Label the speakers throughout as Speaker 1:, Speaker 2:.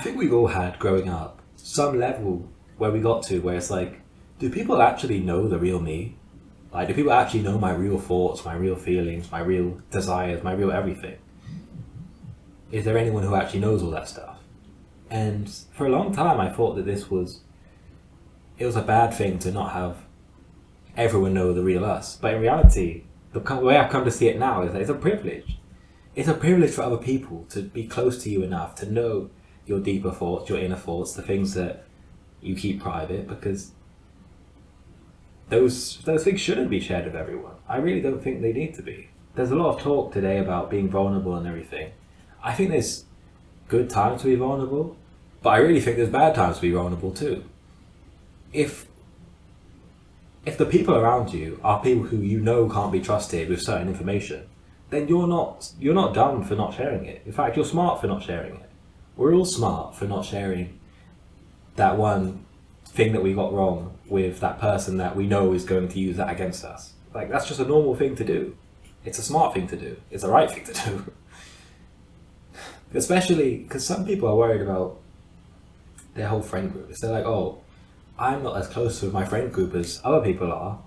Speaker 1: think we've all had growing up some level where we got to where it's like, do people actually know the real me? Like, do people actually know my real thoughts, my real feelings, my real desires, my real everything? Is there anyone who actually knows all that stuff? And for a long time, I thought that it was a bad thing to not have everyone know the real us. But in reality, the way I've come to see it now is that it's a privilege. It's a privilege for other people to be close to you enough to know your deeper thoughts, your inner thoughts, the things that you keep private, because those things shouldn't be shared with everyone. I really don't think they need to be. There's a lot of talk today about being vulnerable and everything. I think there's good times to be vulnerable, but I really think there's bad times to be vulnerable too. If the people around you are people who you know can't be trusted with certain information, then you're not dumb for not sharing it. In fact, you're smart for not sharing it. We're all smart for not sharing that one thing that we got wrong with that person that we know is going to use that against us. Like, that's just a normal thing to do. It's a smart thing to do. It's the right thing to do. Especially because some people are worried about their whole friend group. They're like, oh, I'm not as close with my friend group as other people are.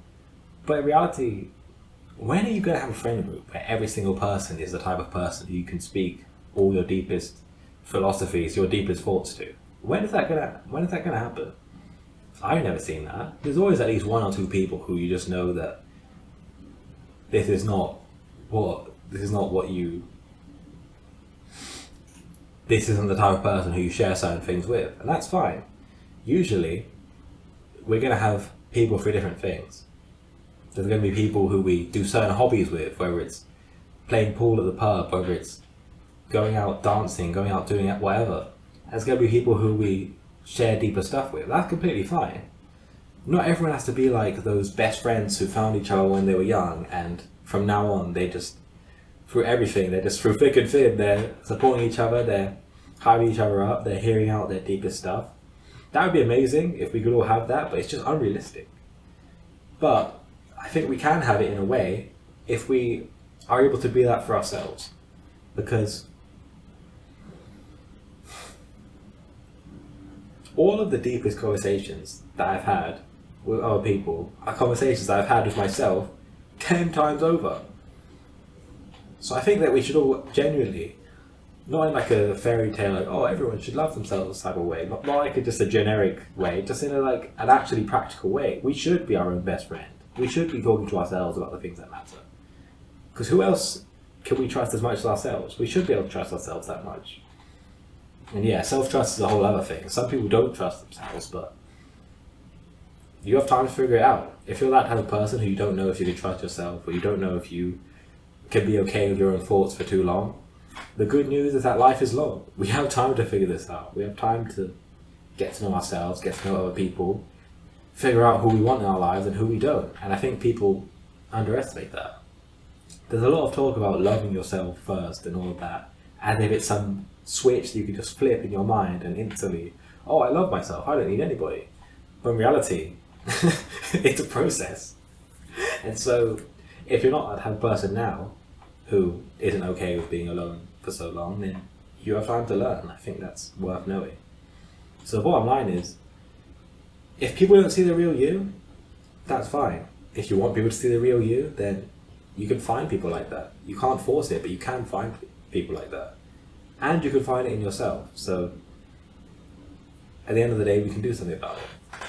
Speaker 1: But in reality, when are you going to have a friend group where every single person is the type of person who you can speak all your deepest philosophies, your deepest thoughts to? When is that gonna happen? I've never seen that. There's always at least one or two people who you just know that this isn't the type of person who you share certain things with, and that's fine. Usually, we're gonna have people for different things. There's gonna be people who we do certain hobbies with, whether it's playing pool at the pub, whether it's going out dancing, going out doing whatever. There's going to be people who we share deeper stuff with. That's completely fine. Not everyone has to be like those best friends who found each other when they were young, and from now on they're just through thick and thin, they're supporting each other, they're hyping each other up, they're hearing out their deepest stuff. That would be amazing if we could all have that, but it's just unrealistic. But I think we can have it in a way if we are able to be that for ourselves. Because all of the deepest conversations that I've had with other people are conversations that I've had with myself 10 times over. So I think that we should all genuinely, not in like a fairy tale, like, oh, everyone should love themselves type of way, not like just a generic way, just in an actually practical way. We should be our own best friend. We should be talking to ourselves about the things that matter. Because who else can we trust as much as ourselves? We should be able to trust ourselves that much. And yeah, self-trust is a whole other thing. Some people don't trust themselves, but you have time to figure it out. If you're that type of person who you don't know if you can trust yourself, or you don't know if you can be okay with your own thoughts for too long, the good news is that life is long. We have time to figure this out. We have time to get to know ourselves, get to know other people, figure out who we want in our lives and who we don't. And I think people underestimate that. There's a lot of talk about loving yourself first and all of that, as if it's some switch that you can just flip in your mind and instantly, oh, I love myself, I don't need anybody. But in reality, it's a process. And so if you're not that type of person now who isn't okay with being alone for so long, then you have time to learn. I think that's worth knowing. So the bottom line is, if people don't see the real you, that's fine. If you want people to see the real you, then you can find people like that. You can't force it, but you can find people like that. And you can find it in yourself. So at the end of the day, we can do something about it.